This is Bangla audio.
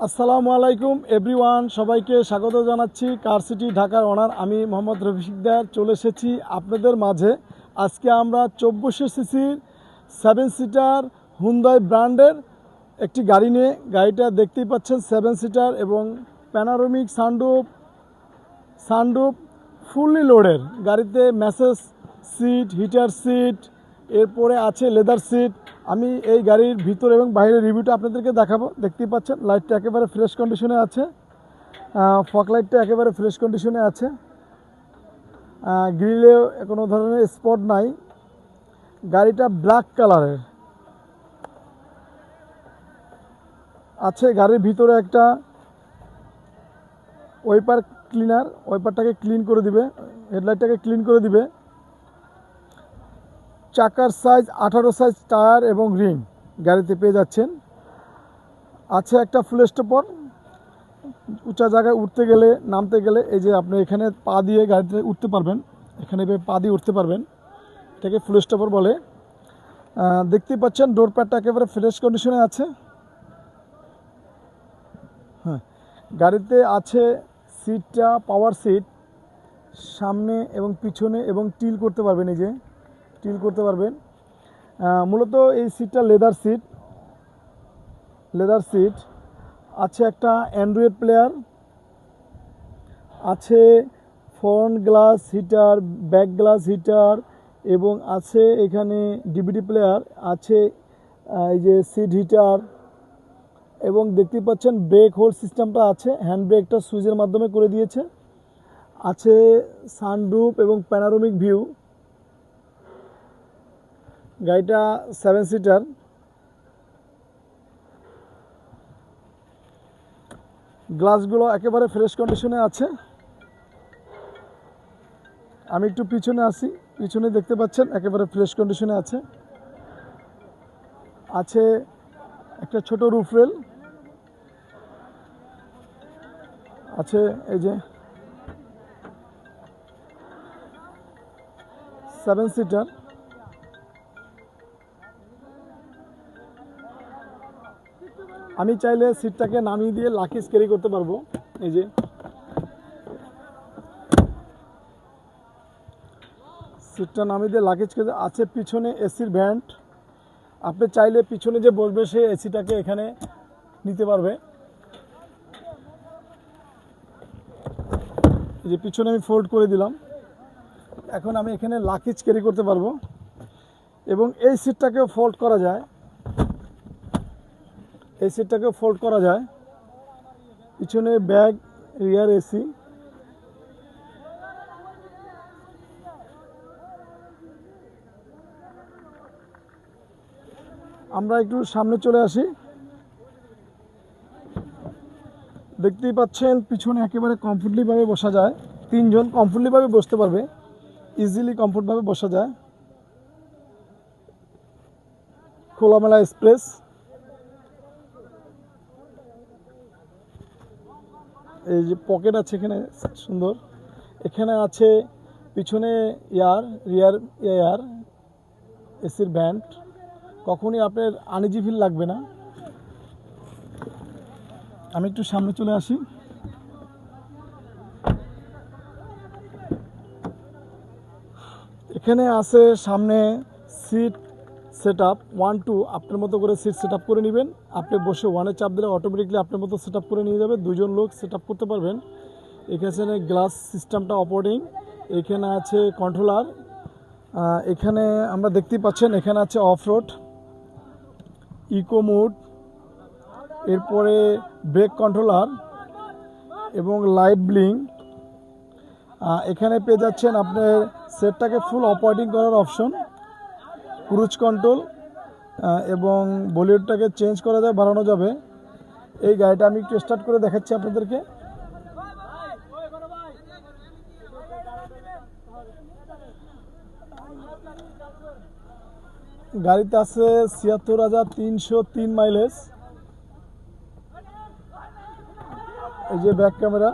আসসালামু আলাইকুম এভরিওয়ান, সবাইকে স্বাগত জানাচ্ছি কার সিটি ঢাকার ওনার আমি মোহাম্মদ রফি শিকদার চলে এসেছি আপনাদের মাঝে। আজকে আমরা 2400 সিসির 7 সিটার হুন্ডাই ব্র্যান্ডের একটি গাড়ি নিয়ে, গাড়িটা দেখতেই পাচ্ছেন 7 সিটার এবং প্যানোরামিক সানরুফ ফুললি লোডের। গাড়িতে ম্যাসেজ সিট, হিটার সিট, এরপরে আছে লেদার সিট। আমি এই গাড়ির ভিতর এবং বাইরের রিভিউটা আপনাদেরকে দেখাবো। দেখতেই পাচ্ছেন লাইটটা একেবারে ফ্রেশ কন্ডিশনে আছে, ফগ লাইটটা একেবারে ফ্রেশ কন্ডিশনে আছে, গ্রিলে কোনো ধরনের স্পট নাই। গাড়িটা ব্ল্যাক কালারের আছে। গাড়ির ভিতরে একটা ওয়াইপার ক্লিনার, ওয়াইপারটাকে ক্লিন করে দিবে, হেডলাইটটাকে ক্লিন করে দিবে। চাকার সাইজ 18 সাইজ টায়ার এবং রিং গাড়িতে পেয়ে যাচ্ছেন। আছে একটা ফুল স্টপার, উঁচা জায়গায় উঠতে গেলে নামতে গেলে এই যে আপনি এখানে পা দিয়ে গাড়িতে উঠতে পারবেন, এখানে পা দিয়ে উঠতে পারবেন, এটাকে ফুল স্টপার বলে। দেখতেই পাচ্ছেন ডোর প্যাডটা একেবারে ফ্রেশ কন্ডিশনে আছে। হ্যাঁ, গাড়িতে আছে সিটটা পাওয়ার সিট, সামনে এবং পিছনে এবং টিল করতে পারবেন, এই যে টিল করতে পারবেন। মূলত এই সিটটা লেদার সিট আছে। একটা অ্যান্ড্রয়েড প্লেয়ার আছে, front glass heater, back glass heater এবং আছে এখানে ডিভিডি প্লেয়ার আছে, এই যে সিট হিটার এবং দেখতে পাচ্ছেন ব্রেক হোল্ড সিস্টেমটা আছে, হ্যান্ড ব্রেকটা সুইচের মাধ্যমে করে দিয়েছে। আছে সানরুফ এবং প্যানোরামিক ভিউ। গাড়িটা 7 সিটার। গ্লাসগুলো একেবারে ফ্রেশ কন্ডিশনে আছে। আমি একটু পিছনে আসি, পিছনে দেখতে পাচ্ছেন একেবারে ফ্রেশ কন্ডিশনে আছে। আছে একটা ছোট রুফ রেল আছে, এই যে 7 সিটার। আমি চাইলে সিটটাকে নামিয়ে দিয়ে লাকিজ ক্যারি করতে পারবো। এই যে সিটটা নামিয়ে দিয়ে লাকিজ ক্যারি আছে। পিছনে এসির ভ্যান্ট, আপনি চাইলে পিছনে যে বসবে সে এসিটাকে এখানে নিতে পারবে। এই যে পিছনে আমি ফোল্ড করে দিলাম, এখন আমি এখানে লাকিজ ক্যারি করতে পারবো। এবং এই সিটটাকেও ফোল্ড করা যায়, এই সিটটাকেও ফোল্ড করা যায়। পিছনে ব্যাগ, রিয়ার এসি। আমরা একটু সামনে চলে আসি। দেখতেই পাচ্ছেন পিছনে একেবারে কমফোর্টলিভাবে বসা যায়, 3 জন কমফোর্টলিভাবে বসতে পারবে, ইজিলি কমফোর্টভাবে বসা যায়। খোলামেলা স্পেস। এই যে পকেট আছে এখানে সুন্দর। এখানে আছে পিছনে রিয়ার এয়ার, এসির ভ্যান্ট। কখনই আপনার আনইজি ফিল লাগবে না। আমি একটু সামনে চলে আসি। এখানে আছে সামনে সিট সেট আপ 1 2, আপনার মতো করে সিট সেট আপ করে নেবেন। আপনি বসে 1-এ চাপ দিলে অটোমেটিকলি আপনার মতো সেট আপ করে নিয়ে যাবে, 2 জন লোক সেট আপ করতে পারবেন। এখানে গ্লাস সিস্টেমটা অপারেটিং, এখানে আছে কন্ট্রোলার। এখানে আমরা দেখতেই পাচ্ছেন এখানে আছে অফ রোড, ইকো মোড, এরপরে ব্রেক কন্ট্রোলার এবং লাইট ব্লিং। এখানে পেয়ে যাচ্ছেন আপনার সেটটাকে ফুল অপারেটিং করার অপশন, ক্রুজ কন্ট্রোল এবং বলিউডটাকে চেঞ্জ করা যায়, বাড়ানো যাবে। এই গাড়িটা আমি একটু স্টার্ট করে দেখাচ্ছি আপনাদেরকে। গাড়িতে আছে ৭৬,৩০৩ মাইলেজ। এই যে ব্যাক ক্যামেরা।